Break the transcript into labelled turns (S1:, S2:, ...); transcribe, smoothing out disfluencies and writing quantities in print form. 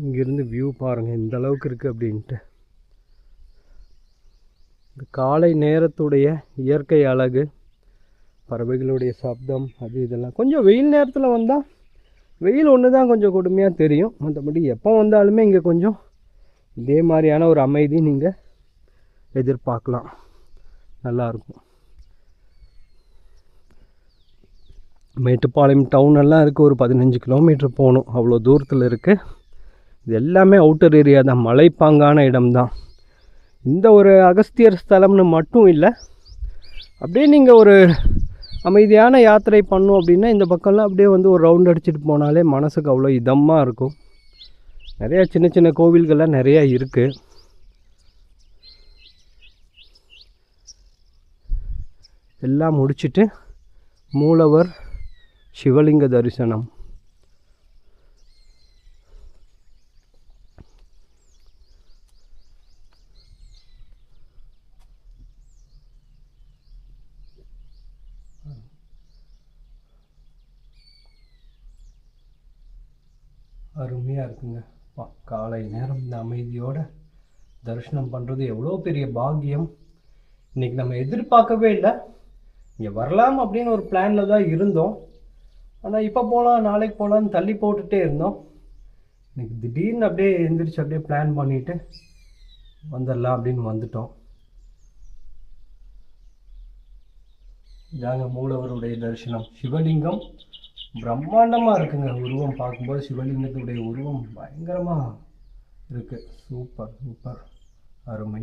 S1: இங்கேருந்து வியூ பாருங்கள் இந்த அளவுக்கு இருக்குது அப்படின்ட்டு. இந்த காலை நேரத்துடைய இயற்கை அழகு, பறவைகளுடைய சப்தம், அது இதெல்லாம். கொஞ்சம் வெயில் நேரத்தில் வந்தால் வெயில் ஒன்று தான் கொஞ்சம் கொடுமையாக தெரியும். மற்றபடி எப்போ வந்தாலுமே இங்கே கொஞ்சம் இதே மாதிரியான ஒரு அமைதி நீங்கள் எதிர்பார்க்கலாம். நல்லாயிருக்கும். மேட்டுப்பாளையம் டவுன் எல்லாம் இருக்குது. ஒரு 15 கிலோமீட்டர் போகணும், அவ்வளோ தூரத்தில் இருக்குது. இது எல்லாமே அவுட்டர் ஏரியா தான், மலைப்பாங்கான இடம்தான். இந்த ஒரு அகஸ்தியர் ஸ்தலம்னு மட்டும் இல்லை, அப்படியே நீங்கள் ஒரு அமைதியான யாத்திரை பண்ணோம் அப்படின்னா இந்த பக்கம்லாம் அப்படியே வந்து ஒரு ரவுண்ட் அடிச்சுட்டு போனாலே மனசுக்கு அவ்வளோ இதமாக இருக்கும். நிறையா சின்ன சின்ன கோவில்கள்லாம் நிறையா இருக்குது. எல்லாம் முடிச்சுட்டு மூலவர் சிவலிங்க தரிசனம். அருமையாக இருக்குங்க. காலை நேரம் இந்த அமைதியோடு தரிசனம் பண்ணுறது எவ்வளோ பெரிய பாக்கியம். இன்றைக்கி நம்ம எதிர்பார்க்கவே இல்லை, இங்கே வரலாம் அப்படின்னு ஒரு பிளானில் தான் இருந்தோம். ஆனால் இப்போ போகலாம் நாளைக்கு போகலான்னு தள்ளி போட்டுகிட்டே இருந்தோம். இன்றைக்கி திடீர்னு அப்படியே எழுந்திரிச்சு அப்படியே பிளான் பண்ணிவிட்டு வந்துடலாம் அப்படின்னு வந்துட்டோம். இதாங்க மூலவருடைய தரிசனம். சிவலிங்கம் பிரம்மாண்டமாக இருக்குங்க. உருவம் பார்க்கும்போது சிவலிங்கத்துடைய உருவம் பயங்கரமாக இருக்குது. சூப்பர் சூப்பர், அருமை.